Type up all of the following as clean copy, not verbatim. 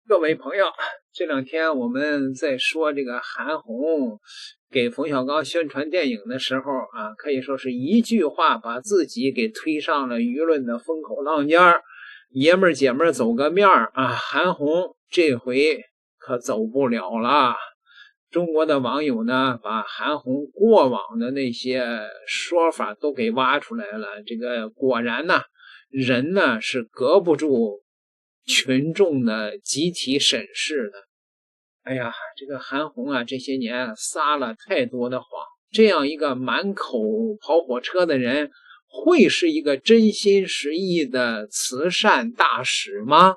各位朋友，这两天我们在说这个韩红给冯小刚宣传电影的时候啊，可以说是一句话把自己给推上了舆论的风口浪尖儿。爷们儿姐们儿走个面儿啊，韩红这回可走不了了。中国的网友呢，把韩红过往的那些说法都给挖出来了。这个果然呢，人呢是隔不住群众的集体审视的。哎呀，这个韩红啊，这些年撒了太多的谎，这样一个满口跑火车的人，会是一个真心实意的慈善大使吗？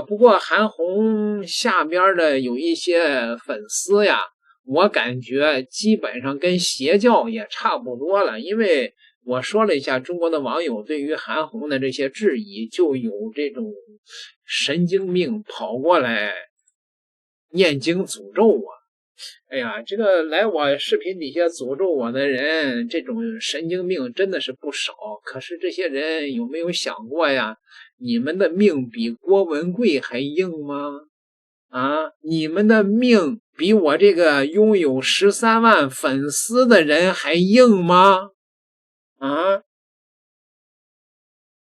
不过韩红下边的有一些粉丝呀，我感觉基本上跟邪教也差不多了，因为我说了一下中国的网友对于韩红的这些质疑，就有这种神经病跑过来念经诅咒我。哎呀，这个来我视频底下诅咒我的人，这种神经病真的是不少。可是这些人有没有想过呀，你们的命比郭文贵还硬吗？你们的命比我这个拥有13万粉丝的人还硬吗？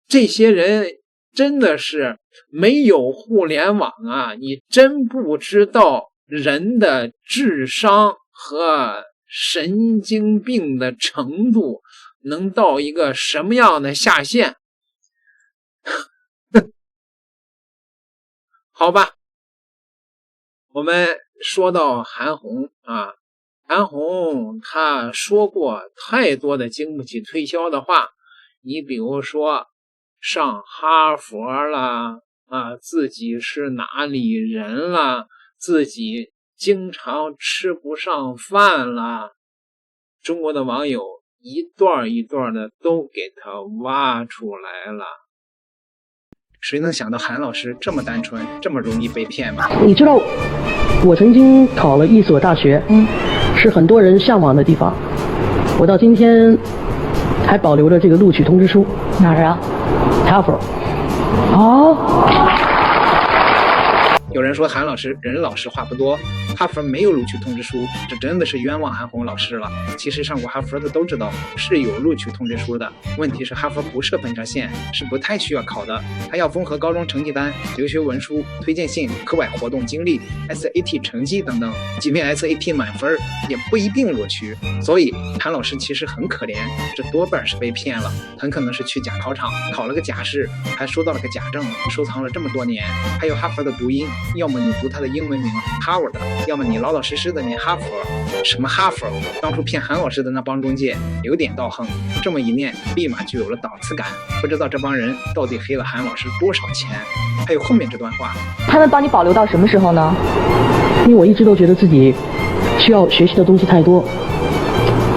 这些人真的是没有互联网啊，你真不知道人的智商和神经病的程度能到一个什么样的下限。好吧，我们说到韩红啊，韩红她说过太多的经不起推销的话，你比如说上哈佛啦，自己是哪里人啦，自己经常吃不上饭啦，中国的网友一段一段的都给他挖出来了。谁能想到韩老师这么单纯，这么容易被骗吗？你知道我曾经考了一所大学，是很多人向往的地方，我到今天还保留着这个录取通知书。哪儿啊？哈佛。有人说韩老师人老实话不多，哈佛没有录取通知书，这真的是冤枉韩红老师了。其实上过哈佛的都知道是有录取通知书的，问题是哈佛不设本科线，是不太需要考的，还要综合高中成绩单、留学文书、推荐信、课外活动经历、SAT 成绩等等，即便 SAT 满分也不一定录取。所以韩老师其实很可怜，这多半是被骗了，很可能是去假考场考了个假试，还收到了个假证，收藏了这么多年。还有哈佛的读音，要么你读他的英文名 Howard， 要么你老老实实的念哈佛。什么哈佛？当初骗韩老师的那帮中介有点道行，这么一念立马就有了档次感。不知道这帮人到底黑了韩老师多少钱。还有后面这段话，他们帮你保留到什么时候呢？因为我一直都觉得自己需要学习的东西太多，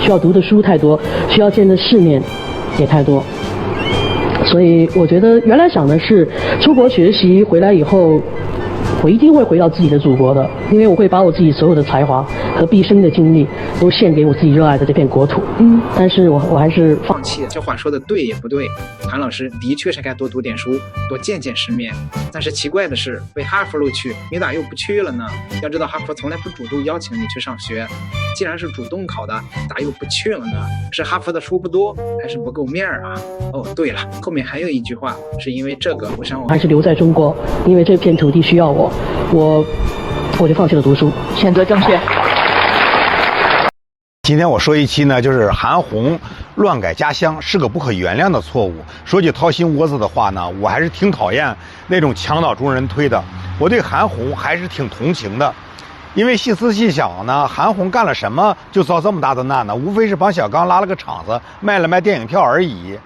需要读的书太多，需要见的世面也太多，所以我觉得原来想的是出国学习回来以后，我一定会回到自己的祖国的，因为我会把我自己所有的才华和毕生的精力都献给我自己热爱的这片国土。但是我还是放弃。这话说的对也不对，韩老师的确是该多读点书，多见见世面。但是奇怪的是，被哈佛录取，你咋又不去了呢？要知道哈佛从来不主动邀请你去上学，既然是主动考的，咋又不去了呢？是哈佛的书不多，还是不够面啊？对了，后面还有一句话，是因为这个我想我还是留在中国，因为这片土地需要我就放弃了读书。选择正确。今天我说一期呢，就是韩红乱改家乡是个不可原谅的错误。说句掏心窝子的话呢，我还是挺讨厌那种墙倒众人推的。我对韩红还是挺同情的，因为细思细想呢，韩红干了什么就遭这么大的难呢？无非是帮小刚拉了个场子，卖了卖电影票而已。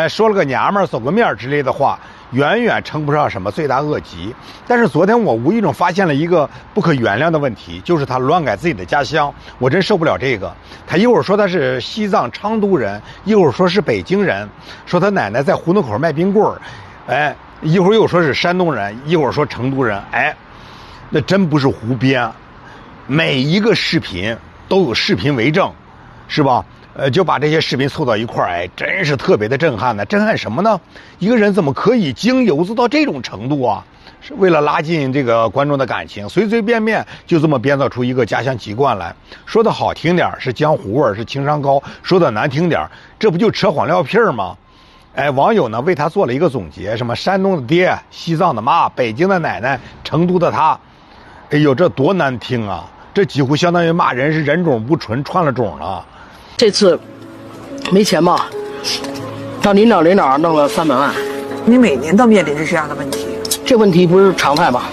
说了个娘们儿走个面之类的话，远远称不上什么罪大恶极。但是昨天我无意中发现了一个不可原谅的问题，就是他乱改自己的家乡，我真受不了这个。他一会儿说他是西藏昌都人，一会儿说是北京人，说他奶奶在胡同口卖冰棍儿，一会儿又说是山东人，一会儿说成都人，那真不是胡编。每一个视频都有视频为证，是吧？就把这些视频凑到一块儿，真是特别的震撼呢。震撼什么呢？一个人怎么可以经由子到这种程度啊？是为了拉近这个观众的感情，随随便便就这么编造出一个家乡籍贯来。说的好听点是江湖味儿，是情商高；说的难听点，这不就扯黄料屁儿吗？哎，网友呢为他做了一个总结，什么山东的爹、西藏的妈、北京的奶奶、成都的他。哎呦，这多难听啊！这几乎相当于骂人是人种不纯，串了种了。这次没钱嘛，到临了弄了300万。你每年都面临着这样的问题，这问题不是常态吗？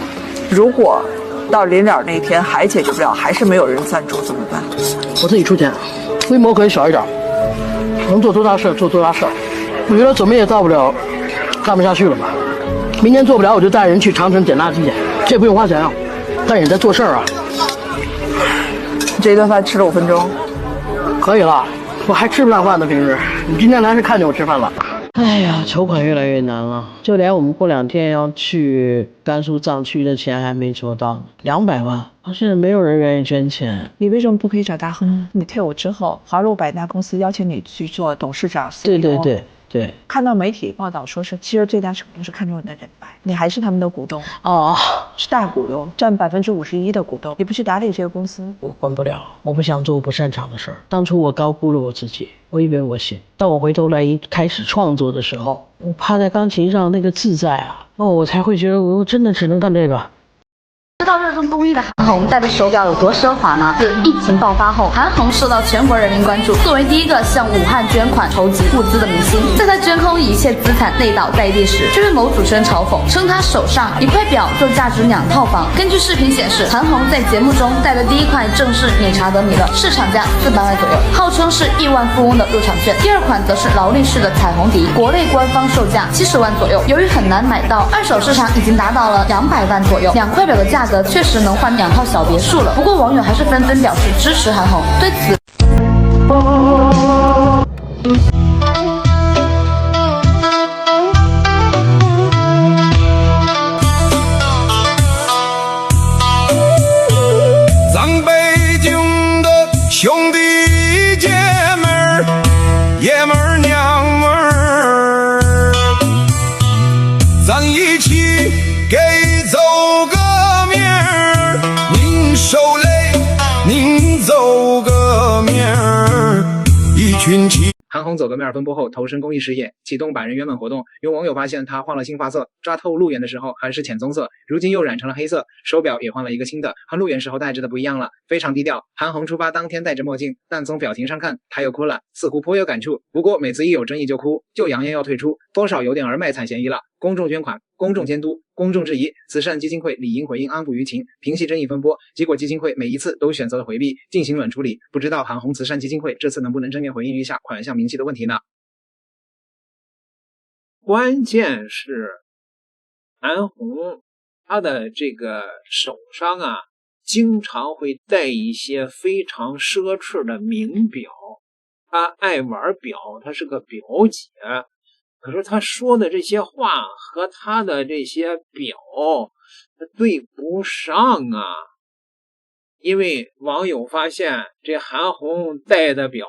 如果到临了那天还解决不了，还是没有人赞助怎么办？我自己出钱，规模可以小一点，能做多大事做多大事。我觉得怎么也到不了，干不下去了吧。明年做不了，我就带人去长城捡垃圾去，这不用花钱啊，但也在做事儿啊。这一顿饭吃了5分钟，可以了，我还吃不上饭呢。平时你今天来是看见我吃饭了。哎呀，筹款越来越难了，就连我们过2天要去甘肃藏区的钱还没筹到，200万，现在没有人愿意捐钱。你为什么不可以找大亨？你退伍之后，华路百大公司邀请你去做董事长。对，看到媒体报道说是，其实最大程度是看中你的人脉，你还是他们的股东哦，是大股东，占51%的股东，你不去打理这个公司，我管不了，我不想做我不擅长的事儿。当初我高估了我自己，我以为我行，当我回头来一开始创作的时候，我趴在钢琴上那个自在啊，我才会觉得我真的只能干这个。知道热衷公益的韩红戴的手表有多奢华吗？自疫情爆发后，韩红受到全国人民关注，作为第一个向武汉捐款筹集物资的明星，在她捐空一切资产内倒在地时，却被某主持人嘲讽，称她手上一块表就价值2套房。根据视频显示，韩红在节目中戴的第一块正是理查德米勒，市场价400万左右，号称是亿万富翁的入场券。第二款则是劳力士的彩虹笛，国内官方售价70万左右，由于很难买到，二手市场已经达到了200万左右。2块表的价格确实能换2套小别墅了，不过网友还是纷纷表示支持韩红。对此，咱北京的兄弟姐妹儿、爷们儿娘们儿，咱一起给走个面儿，您受累，您走个面儿，一群起。韩红走个面分拨后投身公益事业，启动百人圆满活动。有网友发现她换了新发色，扎透路演的时候还是浅棕色，如今又染成了黑色，手表也换了一个新的，和路演时候戴着的不一样了，非常低调。韩红出发当天戴着墨镜，但从表情上看她又哭了，似乎颇有感触。不过每次一有争议就哭，就扬言要退出，多少有点儿卖惨嫌疑了。公众捐款，公众监督，公众质疑，慈善基金会理应回应安抚舆情，平息争议风波。结果基金会每一次都选择了回避，进行软处理。不知道韩红慈善基金会这次能不能正面回应一下款项明细的问题呢？关键是韩红她的这个手上啊，经常会戴一些非常奢侈的名表，她爱玩表，她是个表姐。可是他说的这些话和他的这些表对不上啊，因为网友发现这韩红戴的表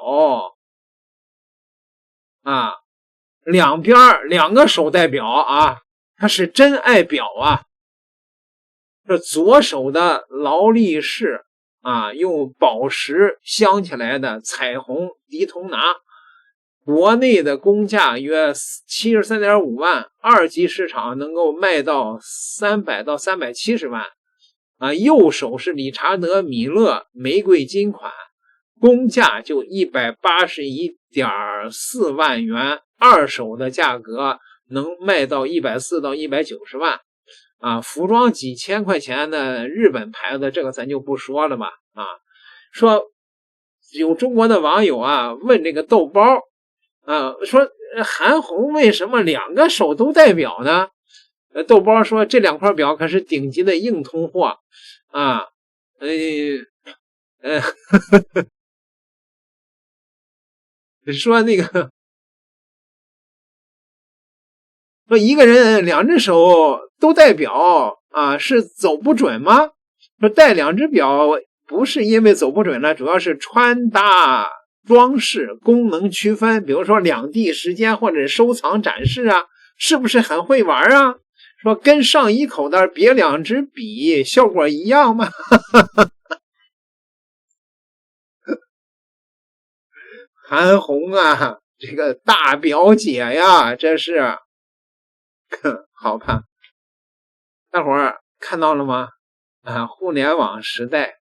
啊，两个手戴表啊，他是真爱表啊。这左手的劳力士啊，用宝石镶起来的彩虹迪通拿，国内的公价约 73.5 万，二级市场能够卖到300到370万啊。右手是理查德米勒玫瑰金款，公价就181.4万元，二手的价格能卖到140到190万啊。服装几千块钱的日本牌子，这个咱就不说了吧啊。说有中国的网友啊问这个豆包说韩红为什么2个手都戴表呢？豆包说这2块表可是顶级的硬通货啊，说那个说一个人2只手都戴表啊，是走不准吗？说戴2只表不是因为走不准了，主要是穿搭装饰功能区分，比如说2D时间或者收藏展示啊，是不是很会玩啊？说跟上衣口袋别两支笔效果一样吗？韩红啊，这个大表姐呀，这是好吧？大伙儿看到了吗？啊，互联网时代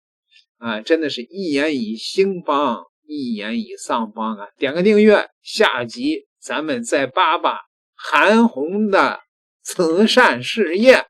啊，真的是一言以兴邦，一言以丧邦啊！点个订阅，下集咱们再扒扒韩红的慈善事业。